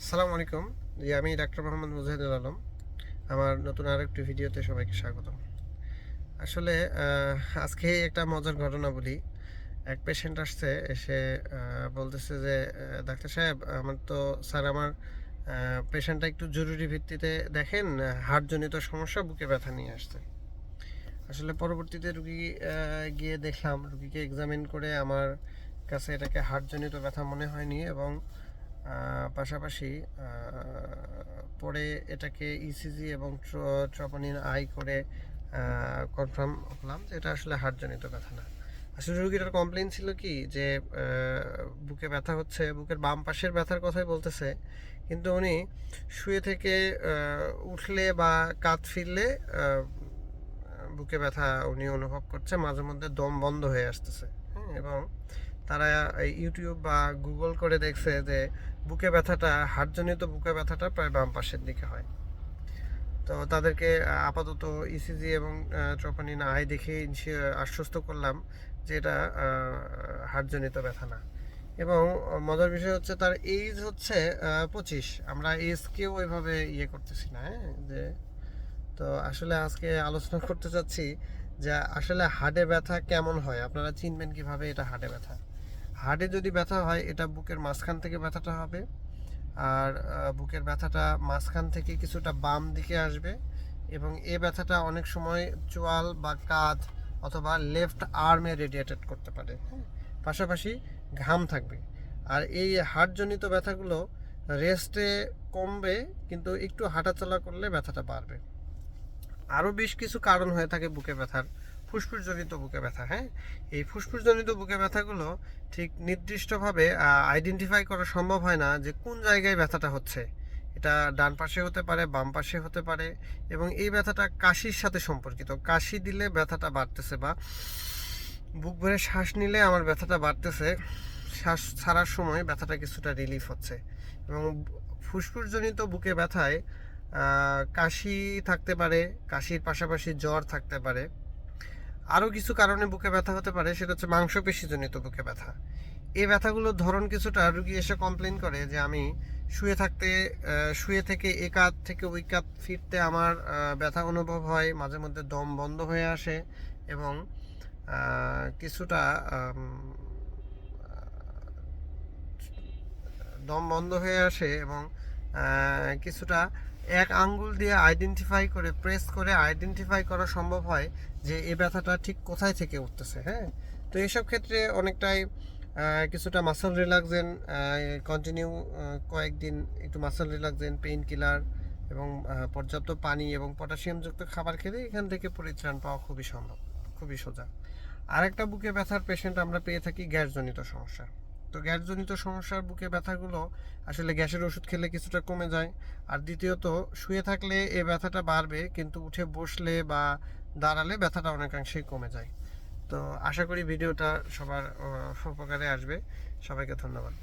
আসসালামু আলাইকুম। জি, আমি ডাক্তার মোহাম্মদ মুজাহিদুল আলম। আমার নতুন আরেকটি ভিডিওতে সবাইকে স্বাগতম। আসলে আজকে একটা মজার ঘটনা বলি। এক পেশেন্ট আসছে, এসে বলতেছে যে ডাক্তার সাহেব, আমার পেশেন্টটা একটু জরুরি ভিত্তিতে দেখেন, হার্টজনিত সমস্যা, বুকে ব্যথা নিয়ে আসছে। আসলে পরবর্তীতে রুগী গিয়ে দেখলাম, রুগীকে এক্সামিন করে আমার কাছে এটাকে হার্টজনিত ব্যথা মনে হয়নি, এবং পাশাপাশি পরে এটাকে ইসিজি এবং ট্রপনিন আই করে কনফার্ম হলাম যে এটা আসলে হার্টজনিত ব্যথা না। আসলে রুগীটার কমপ্লেন ছিল কি যে বুকে ব্যথা হচ্ছে, বুকের বাম পাশের ব্যথার কথাই বলতেছে, কিন্তু উনি শুয়ে থেকে উঠলে বা কাঁধ ফিরলে বুকে ব্যথা উনি অনুভব করছে, মাঝে মধ্যে দম বন্ধ হয়ে আসতেছে। হ্যাঁ, এবং তারা ইউটিউব বা গুগল করে দেখছে যে বুকে ব্যথাটা, হাড়জনিত বুকে ব্যথাটা প্রায় বাম পাশের দিকে হয়। তো তাদেরকে আপাতত ইসিজি এবং ট্রোপনিন আই দেখে আশ্বস্ত করলাম যে এটা হাড়জনিত ব্যথা না। এবং মজার বিষয় হচ্ছে তার এইজ হচ্ছে 25। আমরা এজকেও ওইভাবে ইয়ে করতেছি না। হ্যাঁ, যে তো আসলে আজকে আলোচনা করতে চাচ্ছি যে আসলে হাড়ে ব্যথা কেমন হয়, আপনারা চিনবেন কিভাবে এটা হাড়ে ব্যথা। হাড়ে যদি ব্যথা হয়, এটা বুকের মাঝখান থেকে ব্যথাটা হবে। আর বুকের ব্যথাটা মাঝখান থেকে কিছুটা বাম দিকে আসবে, এবং এই ব্যথাটা অনেক সময় চোয়াল বা কাঁধ অথবা লেফট আর্মে রেডিয়েটেড করতে পারে। হ্যাঁ, পাশাপাশি ঘাম থাকবে। আর এই হাড়জনিত ব্যথাগুলো রেস্টে কমবে, কিন্তু একটু হাঁটাচলা করলে ব্যথাটা বাড়বে। আরও বেশ কিছু কারণ হয়ে থাকে বুকে ব্যথার। ফুসফুসজনিত বুকে ব্যথা, হ্যাঁ, এই ফুসফুসজনিত বুকে ব্যথাগুলো ঠিক নির্দিষ্টভাবে আইডেন্টিফাই করা সম্ভব হয় না যে কোন জায়গায় ব্যথাটা হচ্ছে। এটা ডান পাশে হতে পারে, বাম পাশে হতে পারে, এবং এই ব্যথাটা কাশির সাথে সম্পর্কিত। কাশি দিলে ব্যথাটা বাড়তেছে, বা বুক ভরে শ্বাস নিলে আমার ব্যথাটা বাড়তেছে, শ্বাস ছাড়ার সময় ব্যথাটা কিছুটা রিলিফ হচ্ছে। এবং ফুসফুসজনিত বুকে ব্যথায় কাশি থাকতে পারে, কাশির পাশাপাশি জ্বর থাকতে পারে। আরও কিছু কারণে বুকে ব্যথা হতে পারে, সেটা হচ্ছে মাংসপেশিজনিত বুকে ব্যথা। এই ব্যথাগুলোর ধরন কিছুটা, রুগী এসে কমপ্লেন করে যে আমি শুয়ে থেকে এ কাঁধ থেকে ওই কাঁধ ফিরতে আমার ব্যথা অনুভব হয়, মাঝে মধ্যে দম বন্ধ হয়ে আসে, এবং কিছুটা দম বন্ধ হয়ে আসে, এবং কিছুটা এক আঙ্গুল দিয়ে আইডেন্টিফাই করে, প্রেস করে আইডেন্টিফাই করা সম্ভব হয় যে এই ব্যথাটা ঠিক কোথায় থেকে উঠতেছে। হ্যাঁ, তো এইসব ক্ষেত্রে অনেকটাই কিছুটা মাসল রিল্যাক্সেন কন্টিনিউ কয়েকদিন একটু মাসল রিল্যাক্সেন, পেইন কিলার এবং পর্যাপ্ত পানি এবং পটাশিয়ামযুক্ত খাবার খেলে এখান থেকে পরিত্রাণ পাওয়া খুবই সম্ভব, খুবই সোজা। আরেকটা বুকে ব্যথার পেশেন্ট আমরা পেয়ে থাকি গ্যাসজনিত সমস্যা। তো গ্যাসজনিত সমস্যার বুকে ব্যথাগুলো আসলে গ্যাসের ওষুধ খেলে কিছুটা কমে যায়। আর দ্বিতীয়ত, শুয়ে থাকলে এই ব্যথাটা বাড়বে, কিন্তু উঠে বসলে বা দাঁড়ালে ব্যথাটা অনেকাংশেই কমে যায়। তো আশা করি ভিডিওটা সবার উপকারে আসবে। সবাইকে ধন্যবাদ।